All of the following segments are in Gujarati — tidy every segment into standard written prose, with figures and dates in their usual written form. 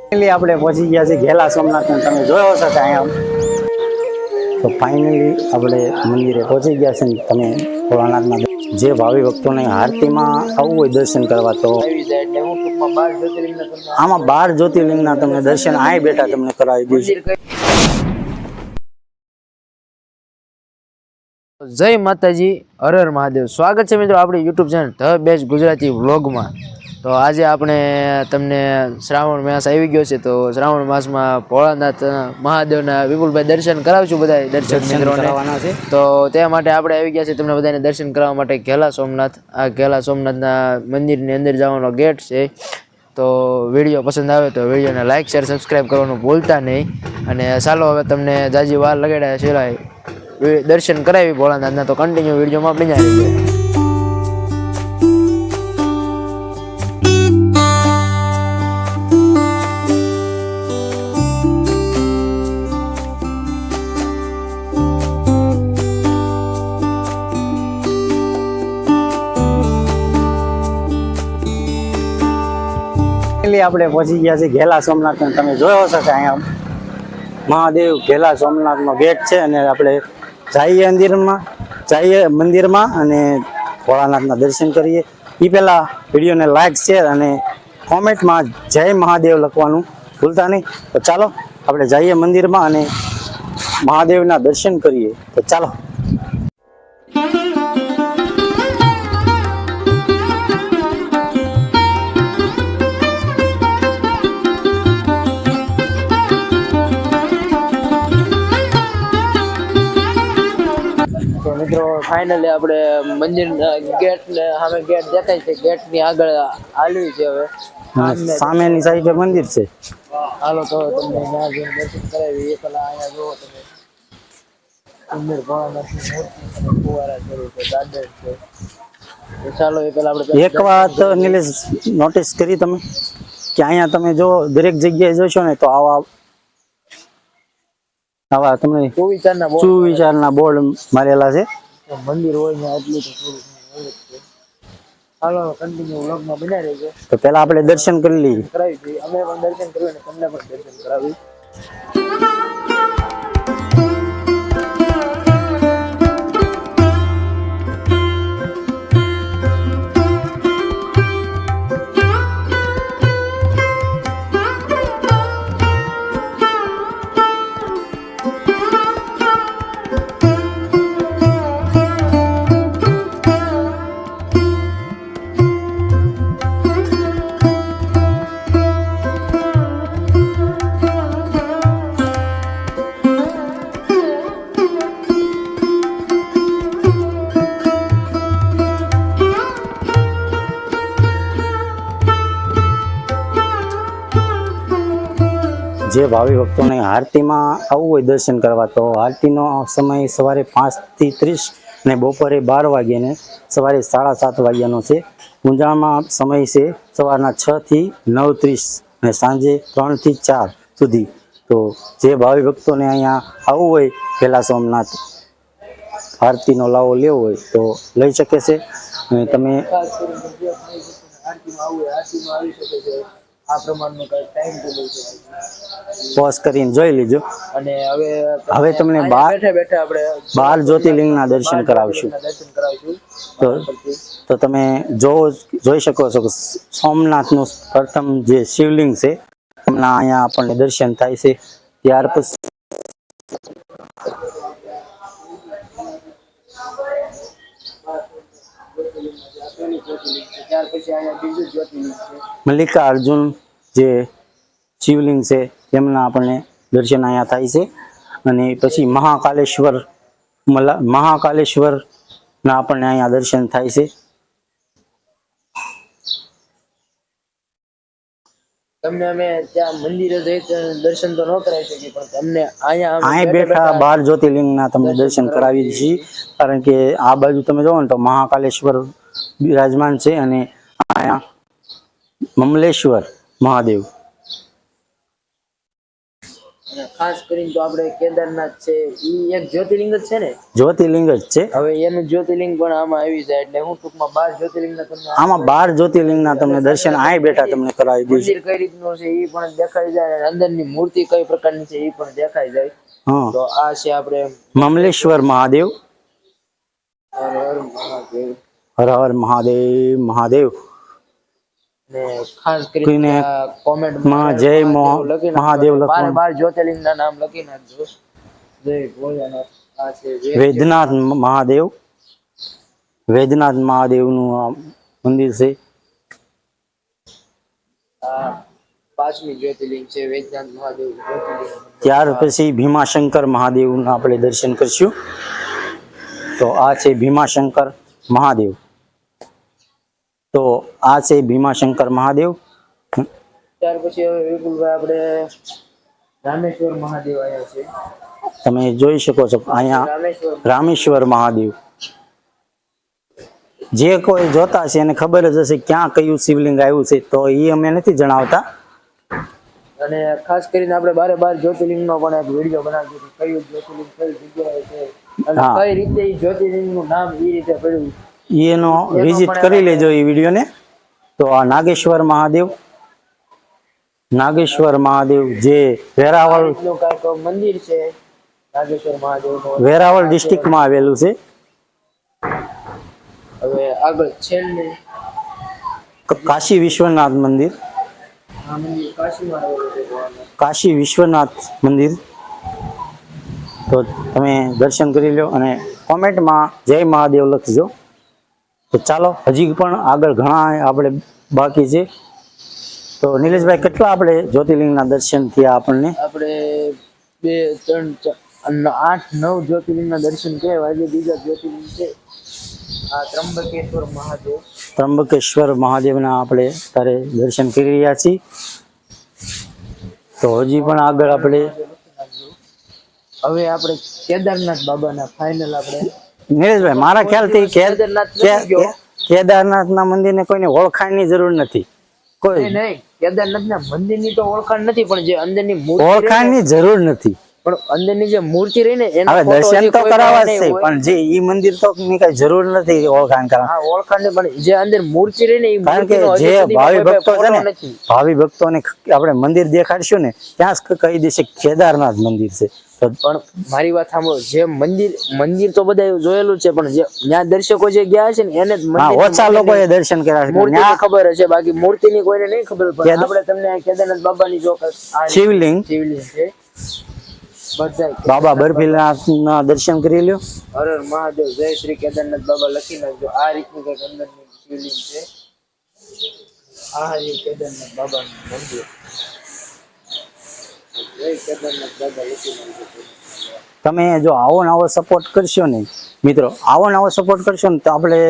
ફાઇનલી આપણે પહોંચી ગયા છે ઘેલા સોમનાથ. તમે જોયો હશે કે અહીંયા તો ફાઇનલી આપણે મંદિરે પહોંચી ગયા છે. તમે ભોળાનાથના જે ભાવિ ભક્તોને આરતીમાં આવવું હોય દર્શન કરવા તો આમાં 12 જ્યોતિર્લિંગના તમને દર્શન અહીં બેઠા તમને કરાવી દઈશું. જય માતાજી, હર હર મહાદેવ. સ્વાગત છે મિત્રો આપણી YouTube channel the best Gujarati વ્લોગમાં. તો આજે આપણે તમને શ્રાવણ માસ આવી ગયો છે, તો શ્રાવણ માસમાં ભોળાનાથ મહાદેવના વિપુલભાઈ દર્શન કરાવશું બધા દર્શક મિત્રોને. તો તે માટે આપણે આવી ગયા છે તમને બધાને દર્શન કરાવવા માટે ઘેલા સોમનાથ. આ ઘેલા સોમનાથના મંદિરની અંદર જવાનો ગેટ છે. તો વિડીયો પસંદ આવે તો વિડીયોને લાઇક શેર સબસ્ક્રાઈબ કરવાનું ભૂલતા નહીં. અને ચાલો હવે તમને જાજી વાર લગાડ્યા સિવાય દર્શન કરાવી ભોળાનાથના, તો કન્ટિન્યુ વિડીયોમાં બન્યા રહીએ. આપણે પહોંચી ગયા છે ઘેલા સોમનાથ. તમે જોયો હશે કે અહીંયા મહાદેવ ઘેલા સોમનાથનો ગેટ છે અને આપણે જઈએ મંદિરમાં અને ભોળાનાથના દર્શન કરીએ. એ પહેલાં વિડીયોને લાઈક શેર અને કોમેન્ટમાં જય મહાદેવ લખવાનું ભૂલતા નહીં. તો ચાલો આપણે જઈએ મંદિરમાં અને મહાદેવના દર્શન કરીએ. તો ચાલો. મિત્રો ફાઇનલી આપણે મંદિરના ગેટ ને સામે ગેટ દેખાય છે, ગેટની આગળ હાલવી છે. હવે સામેની સાઈડે મંદિર છે. હાલો તો તમને ત્યાં જઈને દર્શન કરાવી. એ પેલા અહીંયા જુઓ તમે અંદર ભોળાનાથની મૂર્તિ અને ફુવારા શરૂ છે, ગાર્ડન છે. તો ચાલો એ પેલા આપણે એક વાત નિલેશ નોટિસ કરી તમે કે અહીંયા તમે જો દરેક જગ્યાએ જોશો ને તો આવા તમને સુવિચારના બોર્ડ મારેલા છે. મંદિર હોય ને એટલું તો થોડું હાલો કન્ટિન્યુ વ્લોગમાં બન્યા રહેજો. તો પહેલા આપણે દર્શન કરી લઈએ. કરાવી દઈએ, અમે પણ દર્શન કર્યું ને તમને પણ દર્શન કરાવી. જે ભાવિ ભક્તોને આરતીમાં આવવું હોય દર્શન કરવા તો આરતીનો સમય સવારે 5:30 અને બપોરે 12 વાગ્યે ને સવારે 7:30 વાગ્યાનો છે. ઊંઝામાં સમય છે સવારના 6 થી 9:30 અને સાંજે 3 થી 4 સુધી. તો જે ભાવિ ભક્તોને અહીંયા આવવું હોય ઘેલા સોમનાથ આરતીનો લાવો લેવો હોય તો લઈ શકે છે. અને તમે આ પ્રમાણનો ટાઈમ ટેબલ છે, પોઝ કરીને જોઈ લીજો. અને હવે તમને બેઠા બેઠા આપણે 12 જ્યોતિર્લિંગના દર્શન કરાવશું. તો તમે જોઈ શકો છો કે સોમનાથનું પ્રથમ જે શિવલિંગ છે એમના અહીંયા આપણને દર્શન થાય છે. ત્યાર પછી મલ્લિકાર્જુન જે શિવલિંગ છે એમના આપણને દર્શન અહીંયા થાય છે. અને પછી મહાકાલેશ્વરના આપણને અહીંયા દર્શન થાય છે. તમને અમે ત્યાં મંદિરે જઈ દર્શન તો ન કરાવી શકીએ, પણ તમને અહીંયા બેઠા 12 જ્યોતિર્લિંગના તમને દર્શન કરાવી છીએ. કારણ કે આ બાજુ તમે જોવો ને તો મહાકાલેશ્વર બિરાજમાન છે અને અહીંયા મમલેશ્વર મહાદેવ. અને ખાસ કરીને તો આપણે કેદારનાથ છે ઈ એક જ્યોતિર્લિંગ જ છે ને? જ્યોતિર્લિંગ જ છે. હવે એનું જ્યોતિર્લિંગ પણ આમાં આવી જાય એટલે હું ટૂંકમાં 12 જ્યોતિર્લિંગના તમને આમાં 12 જ્યોતિર્લિંગના તમને દર્શન આય બેઠા તમને કરાવી દઈશું. મંદિર કઈ રીતનું છે એ પણ દેખાઈ જાય અને અંદરની મૂર્તિ કઈ પ્રકારની છે એ પણ દેખાઈ જાય. હા, તો આ છે આપણે મમલેશ્વર મહાદેવ. હર હર મહાદેવ. હર હર મહાદેવ મહાદેવ. ને ખાસ કરીને કોમેન્ટમાં જય મહાદેવ લખવાનું. 12 જ્યોતિર્લિંગના નામ લખી નાખજો. જય ભોળાનાથ. આ છે વૈદ્યનાથ મહાદેવ. વૈદ્યનાથ મહાદેવનું આ મંદિર છે. આ 5મી જ્યોતિર્લિંગ છે વૈદ્યનાથ મહાદેવ જ્યોતિર્લિંગ. ત્યાર પછી ભીમાશંકર મહાદેવના આપણે દર્શન કરશું. તો આ છે ભીમાશંકર મહાદેવ. તો આ છે ભીમાશંકર મહાદેવ. ત્યાર પછી હવે વિપુલભાઈ આપણે રામેશ્વર મહાદેવ આવ્યા છે. તમે જોઈ શકો છો અહીંયા રામેશ્વર મહાદેવ. જે કોઈ જોતા છે એને ખબર જ હશે ક્યાં કયું શિવલિંગ આવ્યું છે, તો એ અમે નથી જણાવતા. અને ખાસ કરીને આપણે 12 જ્યોતિર્લિંગનો પણ એક વિડીયો બનાવ્યો છે કયું જ્યોતિર્લિંગ કઈ જગ્યાએ છે અને કઈ રીતે એ જ્યોતિર્લિંગનું નામ એ રીતે પડ્યું એનો વિઝિટ કરી લેજો એ વિડીયોને. તો આ નાગેશ્વર મહાદેવ. નાગેશ્વર મહાદેવ જે વેરાવળ નું કાંઈક મંદિર છે નાગેશ્વર મહાદેવનું. વેરાવળ ડિસ્ટ્રિક્ટમાં આવેલું છે. હવે આગળ છેલ્લે કાશી વિશ્વનાથ મંદિર. આ મંદિર કાશીમાં આવેલું છે. કાશી વિશ્વનાથ મંદિર. તો તમે દર્શન કરી લો અને કોમેન્ટમાં જય મહાદેવ લખજો. તો ચાલો, હજી પણ આગળ ઘણા આપણે બાકી છે. તો નિલેશભાઈ, કેટલા આપણે જ્યોતિર્લિંગના દર્શન થયા આપણને? આપણે 2 3 4 8 9 જ્યોતિર્લિંગના દર્શન કર્યા. આજે બીજા જ્યોતિર્લિંગ છે આ ત્રંબકેશ્વર મહાદેવ. ત્રંબકેશ્વર મહાદેવના આપણે તારે દર્શન કરી રહ્યા છીએ. તો હજી પણ આગળ આપણે હવે આપણે કેદારનાથ બાબાના ફાઇનલ આપણે નિલેશભાઈ, મારા ખ્યાલથી કેદારનાથના મંદિરને કોઈને ઓળખાણની જરૂર નથી. કોઈ નહીં, કેદારનાથના મંદિરની તો ઓળખાણ નથી, પણ જે અંદરની મૂર્તિ ઓળખાણની જરૂર નથી. પણ અંદરની જે મૂર્તિ રહી ને એના હવે દર્શન તો કરાવવા જ છે, પણ જે ઈ મંદિર તો ની કઈ જરૂર નથી ઓળખાણ કરવા. હા, ઓળખાણ ને, પણ જે અંદર મૂર્તિ રહી ને એ કારણ કે જે ભાવિ ભક્તો છે ને, ભાવિ ભક્તોને આપણે મંદિર દેખાડશું ને ત્યાં જ કહી દેશે કેદારનાથ મંદિર છે. પણ મારી વાત સાંભળો, જે મંદિર તો બધા જોયેલું છે, પણ જે ત્યાં દર્શકો જે ગયા છે ને એને જ ઓછા લોકોએ દર્શન કર્યા છે. મૂર્તિ ખબર હશે, બાકી મૂર્તિ ની કોઈને નહીં ખબર. પણ આપણે તમને કેદારનાથ બાબાની જો શિવલિંગ છે બાબા બર્ફીનાથ ના દર્શન કરી લ્યો. હર હર મહાદેવ. જય શ્રી કેદારનાથ બાબા લખી નાખજો. આ રીતનું કઈક અંદરની શિવલિંગ છે. આ કેદારનાથ બાબાનું મંદિર. જય કેદારનાથ બાબા લખી નાખજો. તમે જો આવો નવો સપોર્ટ કરશો ને મિત્રો, આવો નવો સપોર્ટ કરશો ને તો આપણે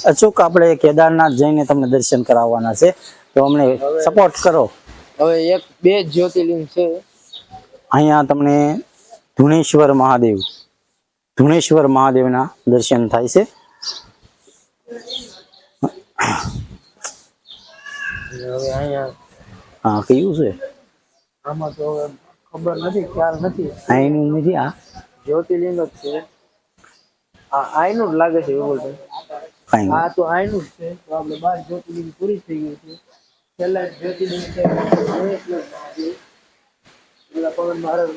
અચૂક આપણે કેદારનાથ જઈને તમને દર્શન કરાવવાના છે. તો અમને સપોર્ટ કરો. હવે 1 2 જ્યોતિર્લિંગ છે અહીંયા તમને ધુણેશ્વર મહાદેવના દર્શન થાય છે. હવે અહીંયા હા, કયું છે આમાં તો ખબર નથી, ખ્યાલ નથી. અહીંનું નથી, આ જ્યોતિર્લિંગ જ છે. આ આયનું જ લાગે છે એવું બોલતો. આ તો આયનું જ છે. તો આપણે 12 જ્યોતિર્લિંગ પૂરી થઈ ગઈ છે. છેલ્લા જ્યોતિર્લિંગ છે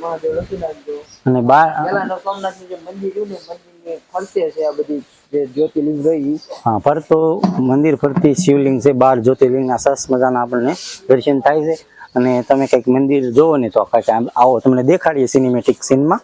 મહાદેવ લખી નાખજો. અને પેલા સોમનાથનું જે મંદિર રહ્યું ને, મંદિરની ફરતે છે આ બધી જે જ્યોતિર્લિંગ રહી. હા, ફરતો મંદિર ફરતી શિવલિંગ છે. 12 જ્યોતિર્લિંગના સરસ મજાના આપણને દર્શન થાય છે. અને તમે કંઈક મંદિર જોવો ને તો આવો તમને દેખાડીએ સિનેમેટિક સીનમાં.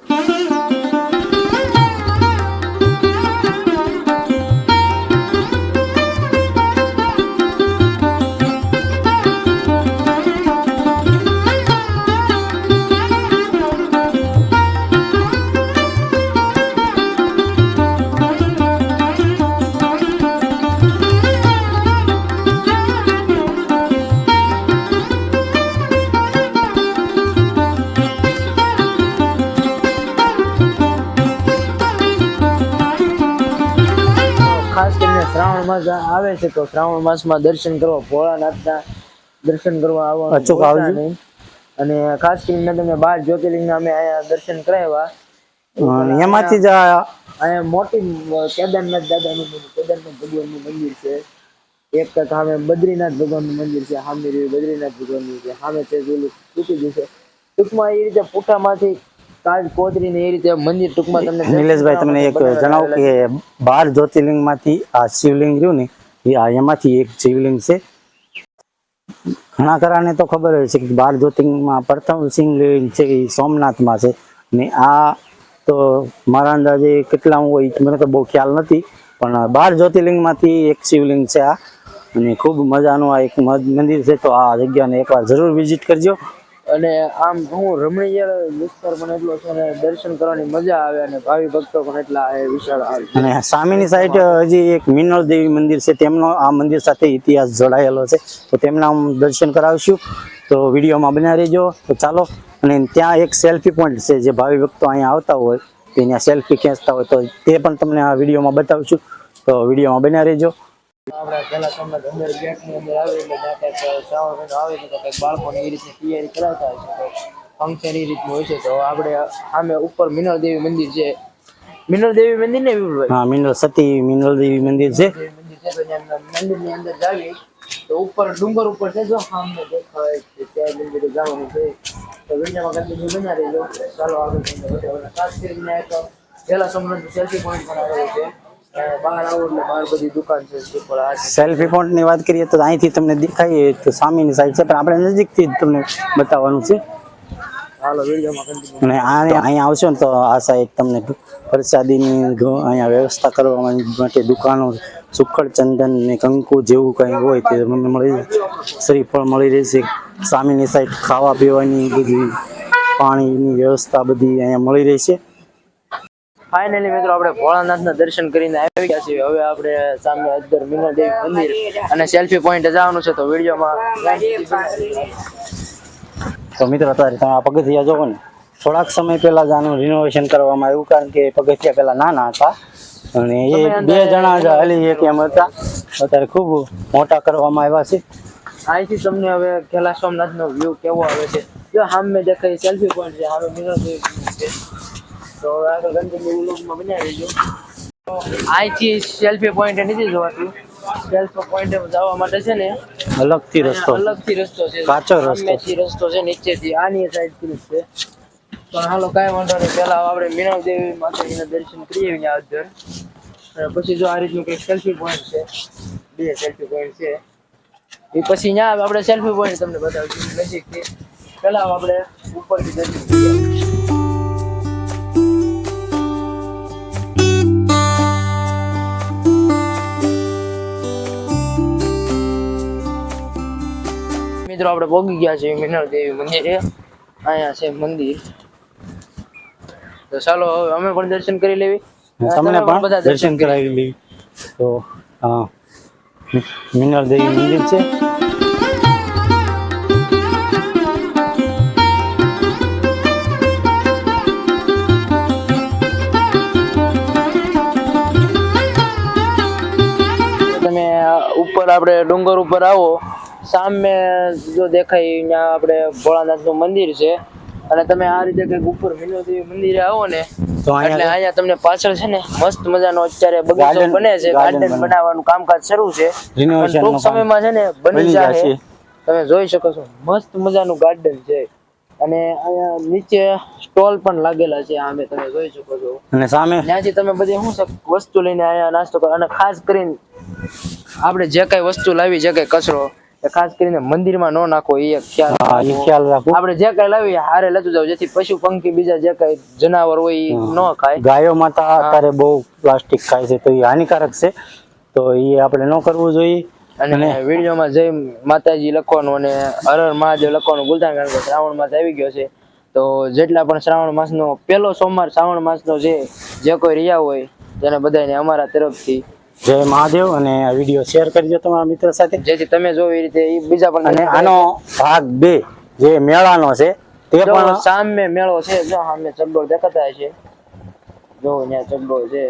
ખાસ કરીને શ્રાવણ માસ આવે છે તો શ્રાવણ માસમાં દર્શન કરવા ભોળાનાથના દર્શન કરવા આવવાનું અચૂક આવજો. અને ખાસ કરીને તમને 12 જ્યોતિર્લિંગના અમે અહીંયા દર્શન કરાવ્યા. એમાંથી જ અહીંયા મોટી કેદારનાથ દાદાનું કેદારનાથ ભગવાનનું મંદિર છે. એક સામે બદ્રીનાથ ભગવાનનું મંદિર છે, સામે બદ્રીનાથ ભગવાનનું છે, સામે છે પેલું તૂટી ગયું છે. ટૂંકમાં એ રીતે પુઠામાંથી કાચ કોતરીને એ રીતે મંદિર ટૂંકમાં તમને નિલેશભાઈ તમને એક જણાવું કે 12 જ્યોતિર્લિંગમાંથી આ શિવલિંગ રહ્યું ને એમાંથી એક શિવલિંગ છે. ઘણા ખરાને તો ખબર હોય છે કે 12 જ્યોતિર્લિંગમાં પ્રથમ શિવલિંગ છે એ સોમનાથમાં છે ને આ તો મારા અંદાજે કેટલા હોય મને તો બહુ ખ્યાલ નથી, પણ 12 જ્યોતિર્લિંગમાંથી એક શિવલિંગ છે આ. અને ખૂબ મજાનું આ એક મંદિર છે, તો આ જગ્યાને એકવાર જરૂર વિઝિટ કરજો. અને આમ હું રમણીય વિસ્તાર પણ એટલો છે અને દર્શન કરવાની મજા આવે અને ભાવિ ભક્તો પણ એટલા વિશાળ આવે. અને સામેની સાઈડ હજી એક મિનળ દેવી મંદિર છે, તેમનો આ મંદિર સાથે ઇતિહાસ જોડાયેલો છે, તો તેમના દર્શન કરાવશું. તો વિડીયોમાં બન્યા રહેજો. તો ચાલો, અને ત્યાં એક સેલ્ફી પોઈન્ટ છે, જે ભાવિ ભક્તો અહીંયા આવતા હોય તો ત્યાં સેલ્ફી ખેંચતા હોય તો તે પણ તમને આ વિડીયોમાં બતાવશું. તો વિડીયોમાં બન્યા રહેજો. આપણે પહેલા તમને અંદર ગેટની અંદર આવે એટલે ત્યાં કંઈક શ્રાવણ મહિનો આવે તો કંઈક બાળકોને એ રીતની તૈયારી કરાવતા હોય છે, તો ફંક્શન એ રીતનું હોય છે. તો આપણે સામે ઉપર મિનળ દેવી મંદિર છે, મિનળ દેવી મંદિર ને વિપુલભાઈ? હા, મિનળ દેવી મંદિર છે. મંદિર છે, તો ત્યાં મંદિરની અંદર જાવી તો ઉપર ડુંગર ઉપર છે, જો સામે દેખાય છે ત્યાં મંદિરે જવાનું છે. તો વિડીયોમાં કન્ટિન્યુ બન્યા રહેજો. ચાલો આગળ તમને ખાસ કરીને એક પહેલા સોમનાથ સેલ્ફી પોઈન્ટ પણ આવેલો છે. બહાર આવો એટલે બહાર બધી દુકાન છે. સેલ્ફી પોઈન્ટ ની વાત કરીએ તો અહીંથી તમને દેખાય તો સામેની સાઈડ છે, પણ આપણે નજીકથી જ તમને બતાવવાનું છે. હાલો વિડીયોમાં કન્ટિન્યુ. અને અહીંયા આવશો ને તો આ સાઈડ તમને પ્રસાદીની અહીંયા વ્યવસ્થા કરવા માટે દુકાનો, સુખડ, ચંદન ને કંકુ જેવું કંઈ હોય તે તમને મળી શ્રીફળ મળી રહેશે. સામેની સાઈડ ખાવા પીવાની બધી પાણીની વ્યવસ્થા બધી અહીંયા મળી રહેશે. ફાઇનલી મિત્રો આપણે ભોળાનાથના દર્શન કરીને આવી ગયા છીએ. હવે આપણે સામે અંદર મિનળ દેવી મંદિર અને સેલ્ફી પોઈન્ટ જવાનું છે, તો વિડીયોમાં. તો મિત્રો અત્યારે તમે આ પગથિયા જોવો ને, થોડાક સમય પહેલા જ આનું રિનોવેશન કરવામાં આવ્યું, કારણ કે પગથિયા પહેલા નાના હતા અને એ 2 જણા જ હલી એક એમ હતા. અત્યારે ખૂબ મોટા કરવામાં આવ્યા છે. અહીંથી તમને હવે ખેલા સોમનાથનો વ્યૂ કેવો આવે છે જો સામે દેખાય સેલ્ફી પોઈન્ટ છે, સામે મિનળ દેવી છે. તો આગળ કન્ટિન્યુ વ્લોગમાં બન્યા રહેજો. તો અહીંથી સેલ્ફી પોઈન્ટ નથી જોવાતું, સેલ્ફી પોઈન્ટ જવા માટે છે ને અલગથી રસ્તો છે, કાચો રસ્તો રસ્તો છે નીચેથી આની સાઈડથી છે. પણ હાલો કાંઈ વાંધો નહીં, પહેલા આપણે મિનળ દેવી માતાજીના દર્શન કરીએ અહીંયા અંદર, પછી જો આ રીતનું કંઈક સેલ્ફી પોઈન્ટ છે, 2 સેલ્ફી પોઈન્ટ છે. એ પછી ત્યાં આપણે સેલ્ફી પોઈન્ટ તમને બતાવીશું નજીકથી. પહેલા આપણે ઉપરથી દર્શન કરીએ. મિત્રો આપણે પહોંચી ગયા છે મિનળ દેવી મંદિરે. અહીંયા છે મંદિર, તો ચાલો હવે અમે પણ દર્શન કરી લેવી, તમને પણ દર્શન કરાવી લેવી. તો હા, મિનળ દેવી મંદિર છે. તમે ઉપર આપણે ડુંગર ઉપર આવો, સામે જો દેખાય અહીંયા આપણે ભોળાનાથનું મંદિર છે. અને તમે આ રીતે કંઈક ઉપર મિનળ દેવી મંદિરે આવો ને તો એટલે અહીંયા તમને પાછળ છે ને મસ્ત મજાનો અત્યારે બગીચો બને છે, ગાર્ડન બનાવવાનું કામકાજ શરૂ છે. ટૂંક સમયમાં છે ને બની જશે. તમે જોઈ શકો છો મસ્ત મજાનું ગાર્ડન છે. અને અહીંયા નીચે સ્ટોલ પણ લાગેલા છે, આમે તમે જોઈ શકો છો. અને સામે ત્યાંથી તમે બધી શું વસ્તુ લઈને અહીંયા નાસ્તો કરો. અને ખાસ કરીને આપણે જે કઈ વસ્તુ લાવી, જે કઈ કચરો, ખાસ કરીને મંદિરમાં ન નાખો, એ ખ્યાલ રાખો. આપણે જે કઈ લાવી હારે લેતું જાવ, જેથી પશુ પંખી બીજા જે કઈ જનાવર હોય એ ન ખાય. ગાયો માતા અત્યારે બહુ પ્લાસ્ટિક ખાય છે, તો એ હાનિકારક છે, તો એ આપણે ન કરવું જોઈએ. અને વિડીયોમાં જય માતાજી લખવાનું અને હર હર મહાદેવ લખવાનું ભૂલતા નહીં, કારણ કે શ્રાવણ માસ આવી ગયો છે. તો જેટલા પણ શ્રાવણ માસનો પહેલો સોમવાર શ્રાવણ માસનો જે કોઈ રહ્યા હોય તેને બધાને અમારા તરફથી જય મહાદેવ. અને આ વિડીયો શેર કરજો તમારા મિત્ર સાથે, જેથી તમે જો એ રીતે એ બીજા પણ. અને આનો ભાગ 2 જે મેળાનો છે તે પણ સામે મેળો છે, જો સામે ચકડોળ દેખાતા છે, જો અહીંયા ચકડોળ છે.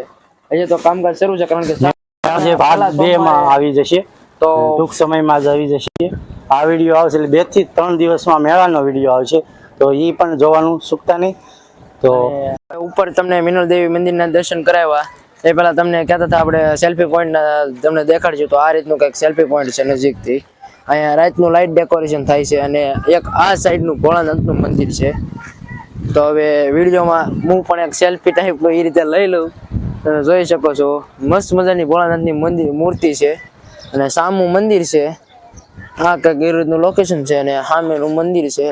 હજી તો કામકાજ શરૂ છે, કારણ કે ભાગ 2 માં આવી જશે, તો ટૂંક સમયમાં જ આવી જશે. આ વિડીયો આવશે એટલે 2 થી 3 દિવસમાં મેળાનો વિડીયો આવશે, તો એ પણ જોવાનું ચૂકતા નહીં. તો ઉપર તમને મિનલ દેવી મંદિરના દર્શન કરાવ્યા એ પહેલા તમને કહેતા હતા આપણે સેલ્ફી પોઈન્ટ તમને દેખાડજો. તો આ રીતનું કંઈક સેલ્ફી પોઈન્ટ છે નજીકથી. અહીંયા રાતનું લાઇટ ડેકોરેશન થાય છે અને એક આ સાઈડનું ભોળાનાથનું મંદિર છે. તો હવે વિડીયોમાં હું પણ એક સેલ્ફી ટાઈપનું એ રીતે લઈ લઉં. તમે જોઈ શકો છો મસ્ત મજાની ભોળાનાથની મૂર્તિ છે અને સામું મંદિર છે. આ કંઈક એ રીતનું લોકેશન છે અને સામેનું મંદિર છે.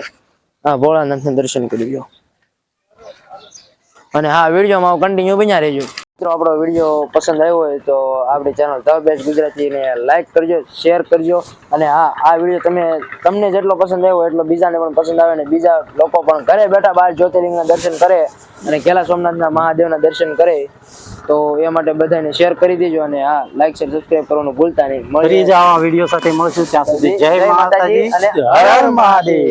આ ભોળાનાથના દર્શન કરી લો. અને હા, વિડીયોમાં કન્ટિન્યુ બન્યા રહેજો. મિત્રો આપણો વિડીયો પસંદ આવ્યો હોય તો આપણી ચેનલ ધ બેસ્ટ ગુજરાતીને લાઈક કરજો, શેર કરજો. અને હા, આ વિડીયો તમને જેટલો પસંદ આવ્યો એટલો બીજાને પણ પસંદ આવે અને બીજા લોકો પણ ઘરે બેઠા 12 જ્યોતિર્લિંગના દર્શન કરે અને કેલા સોમનાથના મહાદેવના દર્શન કરે. તો એ માટે બધાને શેર કરી દેજો અને હા, લાઈક શેર સબસ્ક્રાઇબ કરવાનું ભૂલતા નહીં. ફરી જ આવા વિડીયો સાથે મળશું. ત્યાં સુધી જય માતાજી અને હર હર મહાદેવ.